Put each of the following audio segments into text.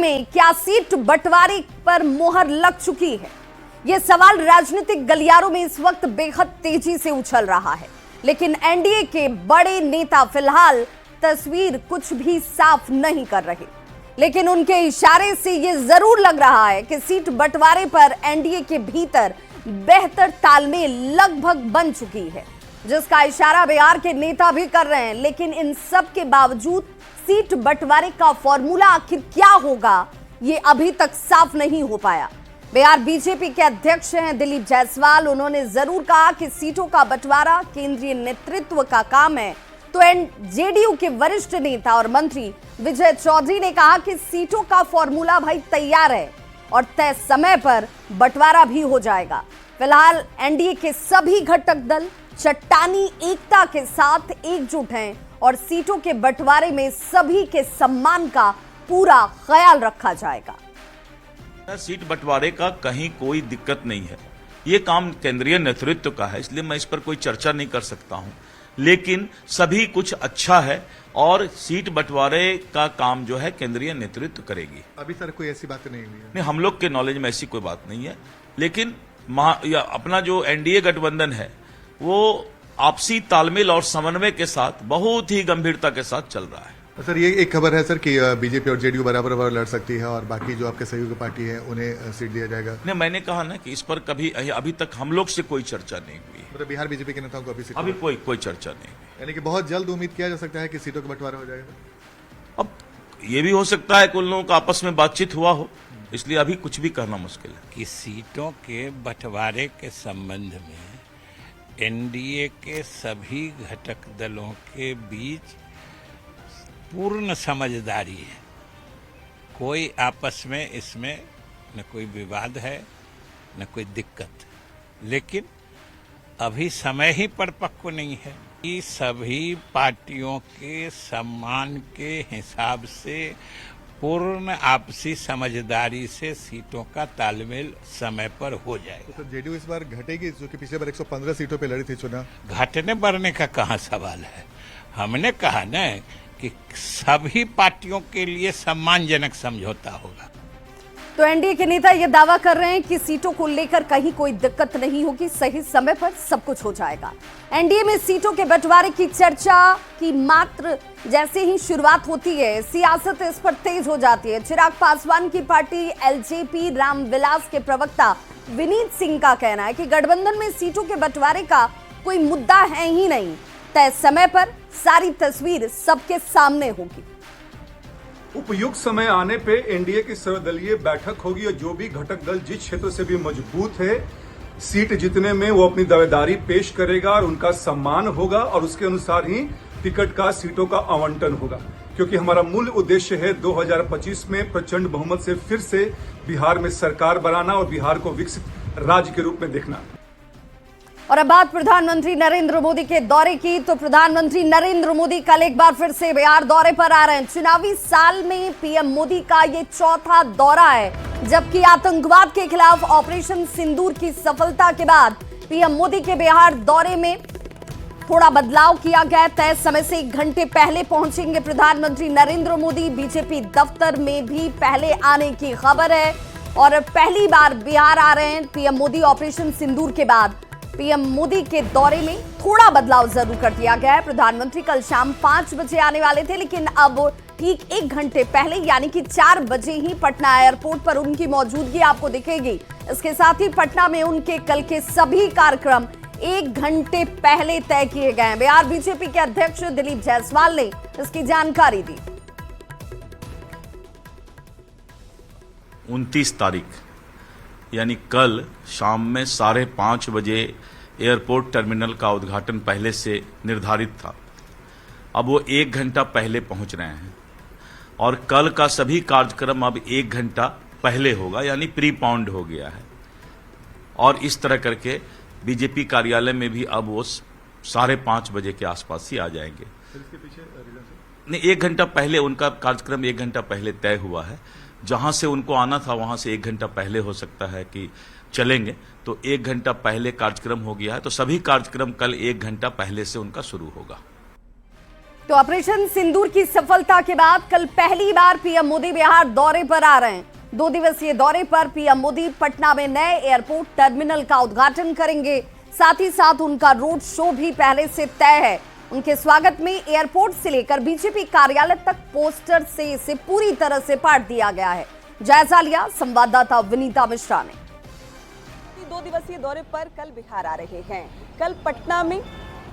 में क्या सीट बंटवारे पर मोहर लग चुकी है? यह सवाल राजनीतिक गलियारों में इस वक्त बेहद तेजी से उछल रहा है, लेकिन एनडीए के बड़े नेता फिलहाल तस्वीर कुछ भी साफ नहीं कर रहे। लेकिन उनके इशारे से यह जरूर लग रहा है कि सीट बंटवारे पर एनडीए के भीतर बेहतर तालमेल लगभग बन चुकी है, जिसका इशारा बिहार के नेता भी कर रहे हैं। लेकिन इन सब के बावजूद सीट बंटवारे का फॉर्मूला आखिर क्या होगा, ये अभी तक साफ नहीं हो पाया। बिहार बीजेपी के अध्यक्ष हैं दिलीप जायसवाल। उन्होंने जरूर कहा कि सीटों का बंटवारा केंद्रीय नेतृत्व का काम है, तो जेडीयू के वरिष्ठ नेता और मंत्री विजय चौधरी ने कहा कि सीटों का फॉर्मूला भाई तैयार है और तय समय पर बंटवारा भी हो जाएगा। फिलहाल एनडीए के सभी घटक दल चट्टानी एकता के साथ एकजुट हैं और सीटों के बंटवारे में सभी के सम्मान का पूरा ख्याल रखा जाएगा। सीट बंटवारे का कहीं कोई दिक्कत नहीं है, ये काम केंद्रीय नेतृत्व का है, इसलिए मैं इस पर कोई चर्चा नहीं कर सकता हूं। लेकिन सभी कुछ अच्छा है और सीट बंटवारे का काम जो है केंद्रीय नेतृत्व करेगी। अभी सर कोई ऐसी बात नहीं हुई है? नहीं, हम लोग के नॉलेज में ऐसी कोई बात नहीं है। लेकिन अपना जो एनडीए गठबंधन है वो आपसी तालमेल और समन्वय के साथ बहुत ही गंभीरता के साथ चल रहा है। सर ये एक खबर है सर कि बीजेपी और जेडीयू बराबर लड़ सकती है और बाकी जो आपके सहयोगी पार्टी है उन्हें सीट दिया जाएगा। नहीं, मैंने कहा ना कि इस पर कभी अभी तक हम लोग से कोई चर्चा नहीं हुई। मतलब बिहार बीजेपी के नेताओं को अभी कोई चर्चा नहीं हुई। यानी कि बहुत जल्द उम्मीद किया जा सकता है कि सीटों का बंटवारा हो जाएगा। अब ये भी हो सकता है कि उन लोगों का आपस में बातचीत हुआ हो, इसलिए अभी कुछ भी कहना मुश्किल है। कि सीटों के बंटवारे के संबंध में एनडीए के सभी घटक दलों के बीच पूर्ण समझदारी है। कोई आपस में इसमें न कोई विवाद है न कोई दिक्कत, लेकिन अभी समय ही परिपक्व नहीं है कि सभी पार्टियों के सम्मान के हिसाब से पूर्ण आपसी समझदारी से सीटों का तालमेल समय पर हो जाएगा। तो जेडीयू इस बार घटेगी, जो कि पिछले बार 115 सीटों पे लड़ी थी चुनाव। घटने बढ़ने का कहाँ सवाल है। हमने कहा न कि सभी पार्टियों के लिए सम्मानजनक समझौता होगा। तो एनडीए के नेता यह दावा कर रहे हैं कि सीटों को लेकर कहीं कोई दिक्कत नहीं होगी, सही समय पर सब कुछ हो जाएगा। एनडीए में सीटों के बंटवारे की चर्चा की मात्र जैसे ही शुरुआत होती है, सियासत इस पर तेज हो जाती है। चिराग पासवान की पार्टी एलजेपी रामविलास के प्रवक्ता विनीत सिंह का कहना है कि गठबंधन में सीटों के बंटवारे का कोई मुद्दा है ही नहीं, तय समय पर सारी तस्वीर सबके सामने होगी। उपयुक्त समय आने पे एनडीए की सर्वदलीय बैठक होगी और जो भी घटक दल जिस क्षेत्र से भी मजबूत है, सीट जीतने में वो अपनी दावेदारी पेश करेगा और उनका सम्मान होगा और उसके अनुसार ही टिकट का सीटों का आवंटन होगा। क्योंकि हमारा मूल उद्देश्य है 2025 में प्रचंड बहुमत से फिर से बिहार में सरकार बनाना और बिहार को विकसित राज्य के रूप में देखना। और अब बात प्रधानमंत्री नरेंद्र मोदी के दौरे की, तो प्रधानमंत्री नरेंद्र मोदी कल एक बार फिर से बिहार दौरे पर आ रहे हैं। चुनावी साल में पीएम मोदी का ये चौथा दौरा है, जबकि आतंकवाद के खिलाफ ऑपरेशन सिंदूर की सफलता के बाद पीएम मोदी के बिहार दौरे में थोड़ा बदलाव किया गया। तय समय से 1 घंटे पहले पहुंचेंगे प्रधानमंत्री नरेंद्र मोदी। बीजेपी दफ्तर में भी पहले आने की खबर है और पहली बार बिहार आ रहे हैं पीएम मोदी। ऑपरेशन सिंदूर के बाद पीएम मोदी के दौरे में थोड़ा बदलाव जरूर कर दिया गया है। प्रधानमंत्री कल शाम 5 बजे आने वाले थे, लेकिन अब ठीक 1 घंटे पहले यानी कि 4 बजे ही पटना एयरपोर्ट पर उनकी मौजूदगी आपको दिखेगी। इसके साथ ही पटना में उनके कल के सभी कार्यक्रम 1 घंटे पहले तय किए गए हैं। बिहार बीजेपी के अध्यक्ष दिलीप जायसवाल ने इसकी जानकारी दी। 29 तारीख यानी कल शाम में 5:30 बजे एयरपोर्ट टर्मिनल का उद्घाटन पहले से निर्धारित था। अब वो 1 घंटा पहले पहुंच रहे हैं और कल का सभी कार्यक्रम अब 1 घंटा पहले होगा, यानी प्रीपाउंड हो गया है। और इस तरह करके बीजेपी कार्यालय में भी अब वो 5:30 बजे के आसपास ही आ जाएंगे। नहीं, 1 घंटा पहले उनका कार्यक्रम 1 घंटा पहले तय हुआ है। जहां से उनको आना था वहां से 1 घंटा पहले हो सकता है कि चलेंगे, तो 1 घंटा पहले कार्यक्रम हो गया है। तो सभी कार्यक्रम कल 1 घंटा पहले से उनका शुरू होगा। तो ऑपरेशन सिंदूर की सफलता के बाद कल पहली बार पीएम मोदी बिहार दौरे पर आ रहे हैं। 2 दिवसीय दौरे पर पीएम मोदी पटना में नए एयरपोर्ट टर्मिनल का उद्घाटन करेंगे। साथ ही साथ उनका रोड शो भी पहले से तय है। उनके स्वागत में एयरपोर्ट से लेकर बीजेपी कार्यालय तक पोस्टर से इसे पूरी तरह से पाट दिया गया है। जायजा लिया संवाददाता विनीता मिश्रा ने। 2 दिवसीय दौरे पर कल बिहार आ रहे हैं। कल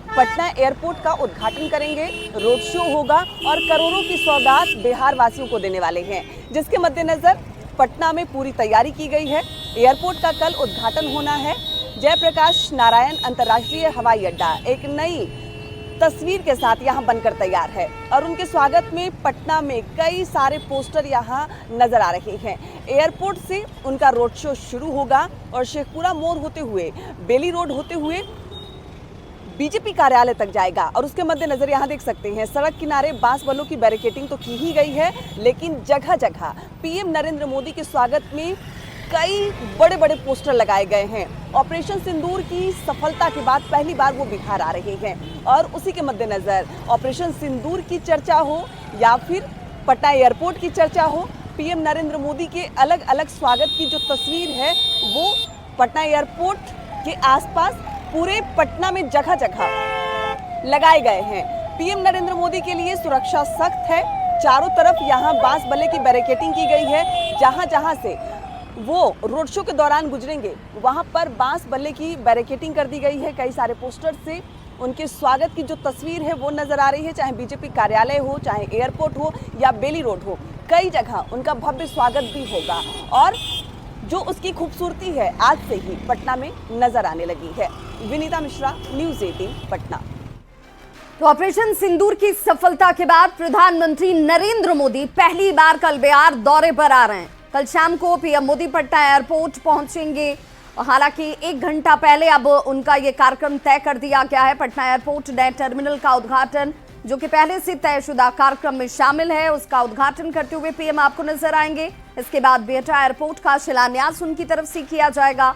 पटना एयरपोर्ट का उद्घाटन करेंगे, रोड शो होगा और करोड़ों की सौगात बिहार वासियों को देने वाले हैं, जिसके मद्देनजर पटना में पूरी तैयारी की गई है। एयरपोर्ट का कल उद्घाटन होना है। जयप्रकाश नारायण अंतर्राष्ट्रीय हवाई अड्डा एक नई तस्वीर के साथ यहां बनकर तैयार है और उनके स्वागत में पटना में कई सारे पोस्टर यहां नजर आ रहे हैं। एयरपोर्ट से उनका रोड शो शुरू होगा और शेखपुरा मोड़ होते हुए बेली रोड होते हुए बीजेपी कार्यालय तक जाएगा। और उसके मद्देनजर यहाँ देख सकते हैं सड़क किनारे बांस बल्लों की बैरिकेडिंग तो की ही गई है, लेकिन जगह जगह पीएम नरेंद्र मोदी के स्वागत में कई बड़े बड़े पोस्टर लगाए गए हैं। ऑपरेशन सिंदूर की सफलता के बाद पहली बार वो बिहार आ रहे हैं और उसी के मद्देनजर ऑपरेशन सिंदूर की चर्चा हो या फिर पटना एयरपोर्ट की चर्चा हो, पीएम नरेंद्र मोदी के अलग अलग स्वागत की जो तस्वीर है वो पटना एयरपोर्ट के आसपास पूरे पटना में जगह जगह लगाए गए हैं। पीएम नरेंद्र मोदी के लिए सुरक्षा सख्त है। चारों तरफ यहाँ बांस बल्ले की बैरिकेडिंग की गई है। जहां जहां से वो रोड शो के दौरान गुजरेंगे वहां पर बांस बल्ले की बैरिकेडिंग कर दी गई है। कई सारे पोस्टर से उनके स्वागत की जो तस्वीर है वो नजर आ रही है। चाहे बीजेपी कार्यालय हो, चाहे एयरपोर्ट हो या बेली रोड हो, कई जगह उनका भव्य स्वागत भी होगा और जो उसकी खूबसूरती है आज से ही पटना में नजर आने लगी है। विनीता मिश्रा, न्यूज़ 18 पटना। तो ऑपरेशन सिंदूर की सफलता के बाद प्रधानमंत्री नरेंद्र मोदी पहली बार कल बिहार दौरे पर आ रहे हैं। कल शाम को पीएम मोदी पटना एयरपोर्ट पहुंचेंगे। हालांकि 1 घंटा पहले अब उनका ये कार्यक्रम तय कर दिया गया है। पटना एयरपोर्ट नए टर्मिनल का उद्घाटन, जो कि पहले से तयशुदा कार्यक्रम में शामिल है, उसका उद्घाटन करते हुए पीएम आपको नजर आएंगे। इसके बाद बिहटा एयरपोर्ट का शिलान्यास उनकी तरफ से किया जाएगा।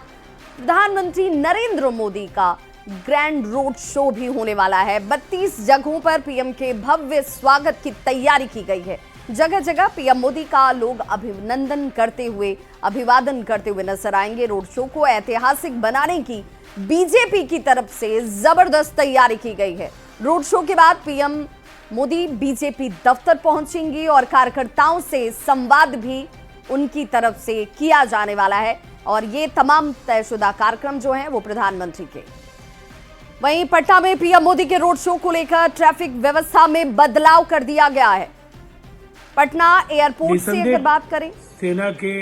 प्रधानमंत्री नरेंद्र मोदी का ग्रैंड रोड शो भी होने वाला है। 32 जगहों पर पीएम के भव्य स्वागत की तैयारी की गई है। जगह जगह पीएम मोदी का लोग अभिनंदन करते हुए, अभिवादन करते हुए नजर आएंगे। रोड शो को ऐतिहासिक बनाने की बीजेपी की तरफ से जबरदस्त तैयारी की गई है। रोड शो के बाद पीएम मोदी बीजेपी दफ्तर पहुंचेंगी और कार्यकर्ताओं से संवाद भी उनकी तरफ से किया जाने वाला है और ये तमाम तयशुदा कार्यक्रम जो हैं वो प्रधानमंत्री के। वहीं पटना में पीएम मोदी के रोड शो को लेकर ट्रैफिक व्यवस्था में बदलाव कर दिया गया है। पटना एयरपोर्ट से अगर बात करें, सेना के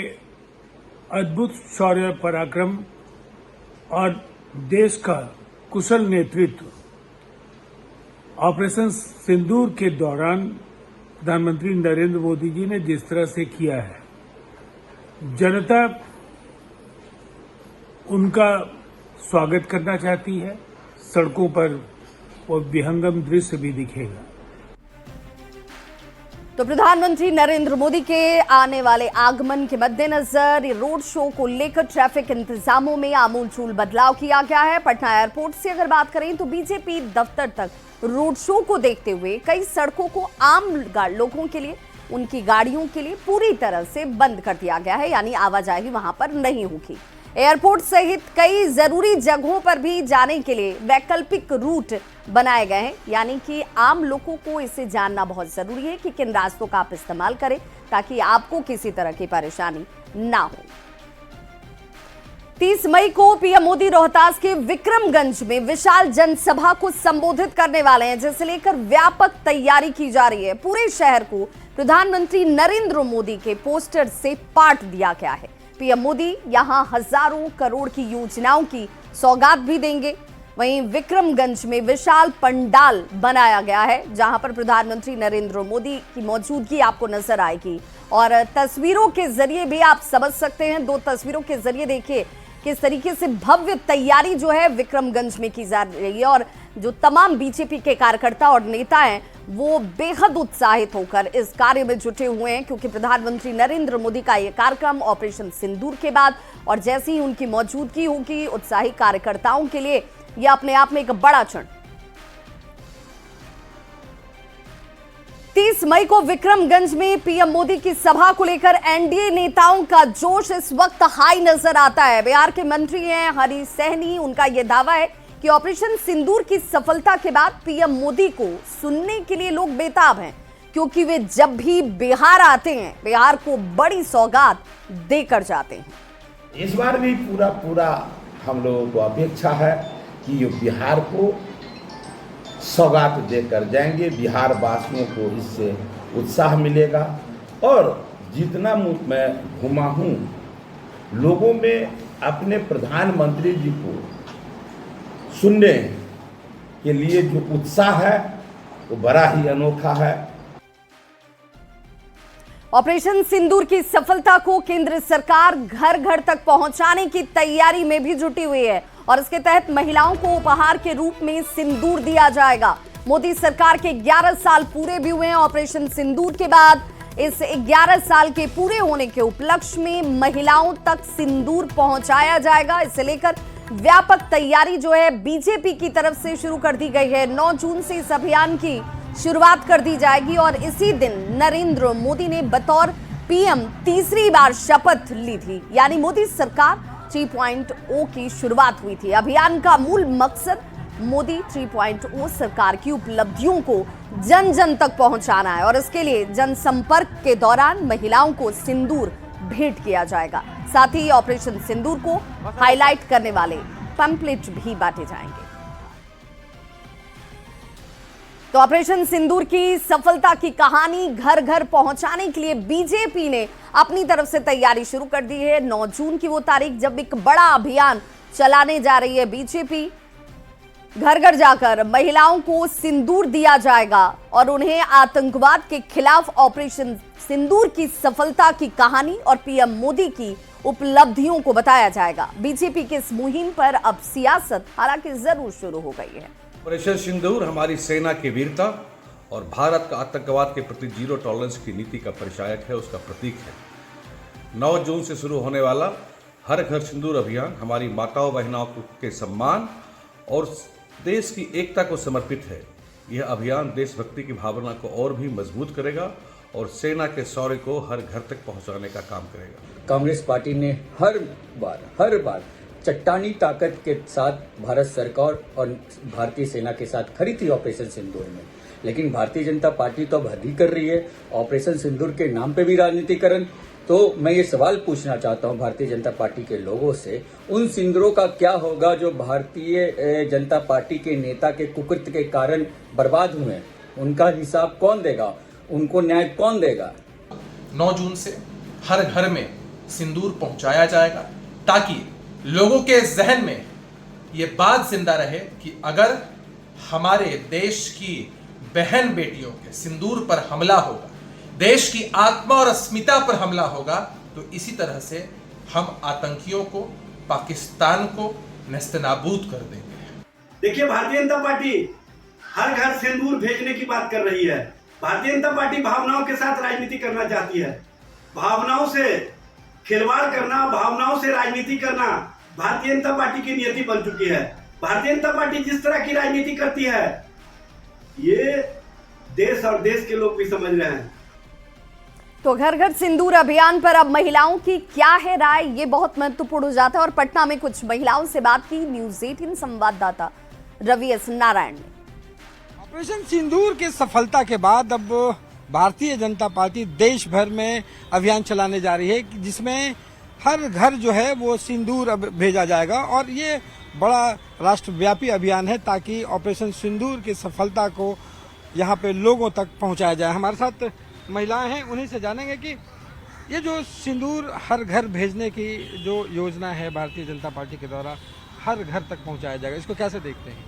अद्भुत शौर्य पराक्रम और देश का कुशल नेतृत्व ऑपरेशन सिंदूर के दौरान प्रधानमंत्री नरेंद्र मोदी जी ने जिस तरह से किया है, जनता उनका स्वागत करना चाहती है। सड़कों पर वो विहंगम दृश्य भी दिखेगा। तो प्रधानमंत्री नरेंद्र मोदी के आने वाले आगमन के मद्देनजर रोड शो को लेकर ट्रैफिक इंतजामों में आमूलचूल बदलाव किया गया है। पटना एयरपोर्ट से अगर बात करें तो बीजेपी दफ्तर तक रोड शो को देखते हुए कई सड़कों को आम लोगों के लिए, उनकी गाड़ियों के लिए पूरी तरह से बंद कर दिया गया है, यानी आवाजाही वहां पर नहीं होगी। एयरपोर्ट सहित कई जरूरी जगहों पर भी जाने के लिए वैकल्पिक रूट बनाए गए हैं, यानी कि आम लोगों को इसे जानना बहुत जरूरी है कि किन रास्तों का आप इस्तेमाल करें ताकि आपको किसी तरह की परेशानी ना हो। 30 मई को पीएम मोदी रोहतास के विक्रमगंज में विशाल जनसभा को संबोधित करने वाले हैं, जिसे लेकर व्यापक तैयारी की जा रही है। पूरे शहर को प्रधानमंत्री नरेंद्र मोदी के पोस्टर से पाट दिया गया है। पीएम मोदी यहां हजारों करोड़ की योजनाओं की सौगात भी देंगे। वहीं विक्रमगंज में विशाल पंडाल बनाया गया है, जहां पर प्रधानमंत्री नरेंद्र मोदी की मौजूदगी आपको नजर आएगी और तस्वीरों के जरिए भी आप समझ सकते हैं। 2 तस्वीरों के जरिए देखिए किस तरीके से भव्य तैयारी जो है विक्रमगंज में की जा रही है और जो तमाम बीजेपी के कार्यकर्ता और नेता हैं वो बेहद उत्साहित होकर इस कार्य में जुटे हुए हैं, क्योंकि प्रधानमंत्री नरेंद्र मोदी का यह कार्यक्रम ऑपरेशन सिंदूर के बाद और जैसे ही उनकी मौजूदगी होगी उत्साही कार्यकर्ताओं के लिए यह अपने आप में एक बड़ा क्षण। 31 मई को विक्रमगंज में पीएम मोदी की सभा को लेकर एनडीए नेताओं का जोश इस वक्त हाई नजर आता है। बिहार के मंत्री हैं हरी सहनी, उनका यह दावा है कि ऑपरेशन सिंदूर की सफलता के बाद पीएम मोदी को सुनने के लिए लोग बेताब हैं, क्योंकि वे जब भी बिहार आते हैं बिहार को बड़ी सौगात देकर जाते हैं। इस बार भी पूरा हम लोगों को अपेक्षा है कि ये बिहार को सौगात देकर जाएंगे। बिहार वासियों को इससे उत्साह मिलेगा और जितना मैं घुमा हूँ लोगों में अपने प्रधानमंत्री जी को सुनने के लिए जो उत्साह है वो बड़ा ही अनोखा है। ऑपरेशन सिंदूर की सफलता को केंद्र सरकार घर घर तक पहुंचाने की तैयारी में भी जुटी हुई है और इसके तहत महिलाओं को उपहार के रूप में सिंदूर दिया जाएगा। मोदी सरकार के 11 साल पूरे भी हुए हैं। ऑपरेशन सिंदूर के बाद इस 11 साल के पूरे होने के उपलक्ष्य में महिलाओं तक सिंदूर पहुंचाया जाएगा। इसे लेकर व्यापक तैयारी जो है बीजेपी की तरफ से शुरू कर दी गई है। 9 जून से इस अभियान की शुरुआत कर दी जाएगी और इसी दिन नरेंद्र मोदी ने बतौर पीएम तीसरी बार शपथ ली थी, यानी मोदी सरकार 3.0 की शुरुआत हुई थी। अभियान का मूल मकसद मोदी 3.0 सरकार की उपलब्धियों को जन जन तक पहुंचाना है और इसके लिए जनसंपर्क के दौरान महिलाओं को सिंदूर भेंट किया जाएगा। साथ ही ऑपरेशन सिंदूर को हाईलाइट करने वाले पैम्पलेट भी बांटे जाएंगे। तो ऑपरेशन सिंदूर की सफलता की कहानी घर घर पहुंचाने के लिए बीजेपी ने अपनी तरफ से तैयारी शुरू कर दी है। 9 जून की वो तारीख जब एक बड़ा अभियान चलाने जा रही है बीजेपी। घर घर जाकर महिलाओं को सिंदूर दिया जाएगा और उन्हें आतंकवाद के खिलाफ ऑपरेशन सिंदूर की सफलता की कहानी और पीएम मोदी की उपलब्धियों को बताया जाएगा। बीजेपी की इस मुहिम पर अब सियासत हालांकि जरूर शुरू हो गई है। ऑपरेशन सिंदूर हमारी सेना की वीरता और भारत का आतंकवाद के प्रति जीरो टॉलरेंस की नीति का परिचायक है, उसका प्रतीक है। 9 जून से शुरू होने वाला हर घर सिंदूर अभियान हमारी माताओं बहनों के सम्मान और देश की एकता को समर्पित है। यह अभियान देशभक्ति की भावना को और भी मजबूत करेगा और सेना के शौर्य को हर घर तक पहुंचाने का काम करेगा। कांग्रेस पार्टी ने हर बार चट्टानी ताकत के साथ भारत सरकार और भारतीय सेना के साथ खड़ी थी ऑपरेशन सिंदूर में, लेकिन भारतीय जनता पार्टी तो अब हद ही कर रही है ऑपरेशन सिंदूर के नाम पे भी राजनीतिकरण। तो मैं ये सवाल पूछना चाहता हूं भारतीय जनता पार्टी के लोगों से, उन सिंदूरों का क्या होगा जो भारतीय जनता पार्टी के नेता के कुकृत्य के कारण बर्बाद हुए? उनका हिसाब कौन देगा? उनको न्याय कौन देगा? 9 जून से हर घर में सिंदूर पहुंचाया जाएगा ताकि लोगों के जहन में ये बात जिंदा रहे कि अगर हमारे देश की बहन बेटियों के सिंदूर पर हमला होगा, देश की आत्मा और अस्मिता पर हमला होगा, तो इसी तरह से हम आतंकियों को, पाकिस्तान को नेस्तनाबूद कर देंगे। देखिए, भारतीय जनता पार्टी हर घर सिंदूर भेजने की बात कर रही है। भारतीय जनता पार्टी भावनाओं के साथ राजनीति करना चाहती है। भावनाओं से खिलवाड़ करना, भावनाओं से राजनीति करना भारतीय जनता पार्टी की नीति बन चुकी है। भारतीय जनता पार्टी जिस तरह की राजनीति करती है ये देश और देश के लोग भी समझ रहे हैं। तो घर घर सिंदूर अभियान पर अब महिलाओं की क्या है राय, ये बहुत महत्वपूर्ण हो जाता है और पटना में कुछ महिलाओं से बात की न्यूज़ 18 संवाददाता रवि एस नारायण ने। ऑपरेशन सिंदूर की सफलता के बाद अब भारतीय जनता पार्टी देश भर में अभियान चलाने जा रही है जिसमें हर घर जो है वो सिंदूर अब भेजा जाएगा और ये बड़ा राष्ट्रव्यापी अभियान है ताकि ऑपरेशन सिंदूर की सफलता को यहाँ पे लोगों तक पहुँचाया जाए। हमारे साथ महिलाएं हैं, उन्हीं से जानेंगे कि ये जो सिंदूर हर घर भेजने की जो योजना है भारतीय जनता पार्टी के द्वारा हर घर तक पहुँचाया जाएगा, इसको कैसे देखते हैं?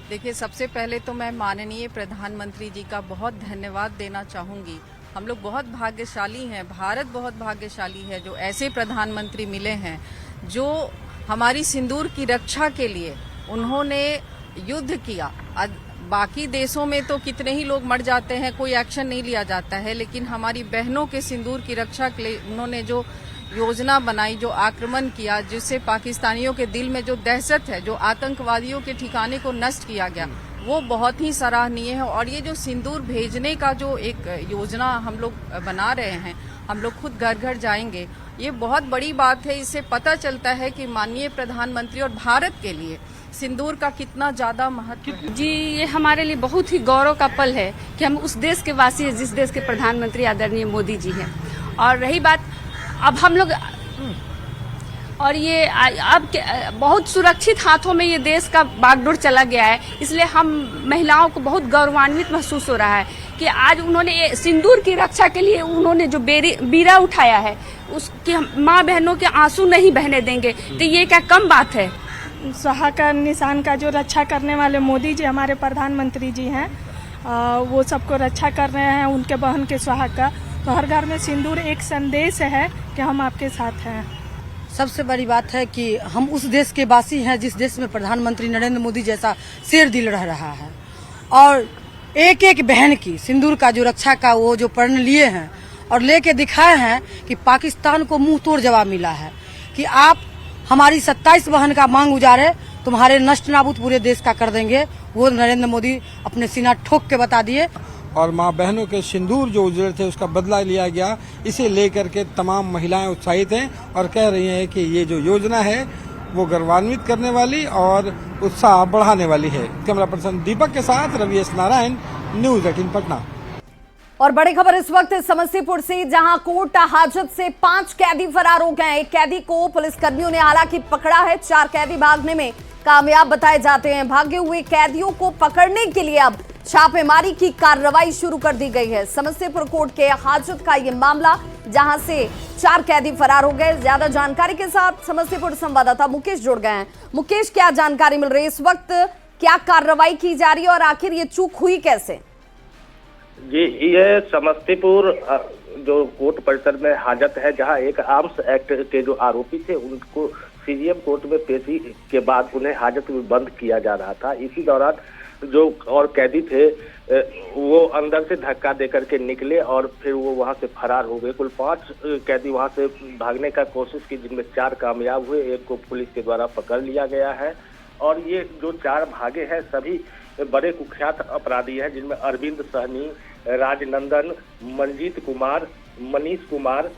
देखिए, सबसे पहले तो मैं माननीय प्रधानमंत्री जी का बहुत धन्यवाद देना चाहूँगी। हम लोग बहुत भाग्यशाली हैं, भारत बहुत भाग्यशाली है जो ऐसे प्रधानमंत्री मिले हैं जो हमारी सिंदूर की रक्षा के लिए उन्होंने युद्ध किया। बाकी देशों में तो कितने ही लोग मर जाते हैं, कोई एक्शन नहीं लिया जाता है, लेकिन हमारी बहनों के सिंदूर की रक्षा के लिए उन्होंने जो योजना बनाई, जो आक्रमण किया, जिससे पाकिस्तानियों के दिल में जो दहशत है, जो आतंकवादियों के ठिकाने को नष्ट किया गया, वो बहुत ही सराहनीय है। और ये जो सिंदूर भेजने का जो एक योजना हम लोग बना रहे हैं, हम लोग खुद घर घर जाएंगे, ये बहुत बड़ी बात है। इससे पता चलता है कि माननीय प्रधानमंत्री और भारत के लिए सिंदूर का कितना ज्यादा महत्व है। जी, ये हमारे लिए बहुत ही गौरव का पल है कि हम उस देश के वासी हैं जिस देश के प्रधानमंत्री आदरणीय मोदी जी हैं। और रही बात अब हम लोग और ये अब बहुत सुरक्षित हाथों में ये देश का बागडोर चला गया है, इसलिए हम महिलाओं को बहुत गौरवान्वित महसूस हो रहा है कि आज उन्होंने सिंदूर की रक्षा के लिए उन्होंने जो बीरा उठाया है, उसकी माँ बहनों के आंसू नहीं बहने देंगे, तो ये क्या कम बात है। सुहाग का निशान का जो रक्षा करने वाले मोदी जी हमारे प्रधानमंत्री जी हैं, वो सबको रक्षा कर रहे हैं उनके बहन के सुहाग का। तो हर घर में सिंदूर एक संदेश है कि हम आपके साथ हैं। सबसे बड़ी बात है कि हम उस देश के वासी हैं जिस देश में प्रधानमंत्री नरेंद्र मोदी जैसा शेर दिल रह रहा है, और एक एक बहन की सिंदूर का जो रक्षा का वो जो प्रण लिए हैं और लेके दिखाए हैं कि पाकिस्तान को मुंह तोड़ जवाब मिला है कि आप हमारी 27 बहन का मांग उजारे, तुम्हारे नष्ट नाबूद पूरे देश का कर देंगे। वो नरेंद्र मोदी अपने सीना ठोक के बता दिए। और माँ बहनों के सिंदूर जो उजड़े थे उसका बदला लिया गया, इसे लेकर के तमाम महिलाएं उत्साहित हैं और कह रही हैं कि ये जो योजना है वो गौरवान्वित करने वाली और उत्साह बढ़ाने वाली है। कैमरा पर्सन दीपक के साथ रवि एस नारायण, न्यूज़ 18 पटना। और बड़ी खबर इस वक्त समस्तीपुर से, जहां कोर्ट हाजत से 5 कैदी फरार हो गए। एक कैदी को पुलिसकर्मियों ने हालांकि पकड़ा है। 4 कैदी भागने में कामयाब बताए जाते हैं। भागे हुए कैदियों को पकड़ने के लिए अब छापेमारी की कार्रवाई शुरू कर दी गई है। समस्तीपुर कोर्ट के हाजत का ये मामला, जहां से 4 कैदी फरार हो गए। ज्यादा जानकारी के साथ समस्तीपुर संवाददाता मुकेश जुड़ गए हैं। मुकेश, क्या जानकारी मिल रही है इस वक्त? क्या कार्रवाई की जा रही है और आखिर ये चूक हुई कैसे? जी, ये समस्तीपुर जो कोर्ट परिसर में हाजत है, जहां एक आर्म्स एक्ट के जो आरोपी थे उनको सीजीएम कोर्ट में पेशी के बाद उन्हें हाजत में बंद किया जा रहा था। इसी दौरान जो और कैदी थे वो अंदर से धक्का देकर के निकले और फिर वो वहां से फरार हो गए। कुल 5 कैदी वहां से भागने का कोशिश की, जिनमें 4 कामयाब हुए, एक को पुलिस के द्वारा पकड़ लिया गया है। और ये जो 4 भागे हैं सभी बड़े कुख्यात अपराधी हैं, जिनमें अरविंद सहनी, राजनंदन, मनजीत कुमार, मनीष कुमार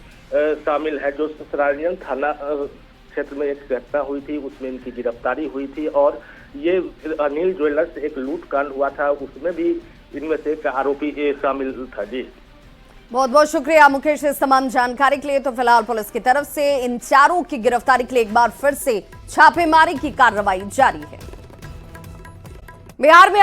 शामिल है। जो सरायरंजन थाना क्षेत्र में एक घटना हुई थी उसमें इनकी गिरफ्तारी हुई थी, और ये अनिल ज्वेलर्स एक लूट कांड हुआ था उसमें भी इनमें से एक आरोपी शामिल था। जी, बहुत बहुत शुक्रिया मुकेश इस तमाम जानकारी के लिए। तो फिलहाल पुलिस की तरफ से इन 4 की गिरफ्तारी के लिए एक बार फिर से छापेमारी की कार्रवाई जारी है। बिहार में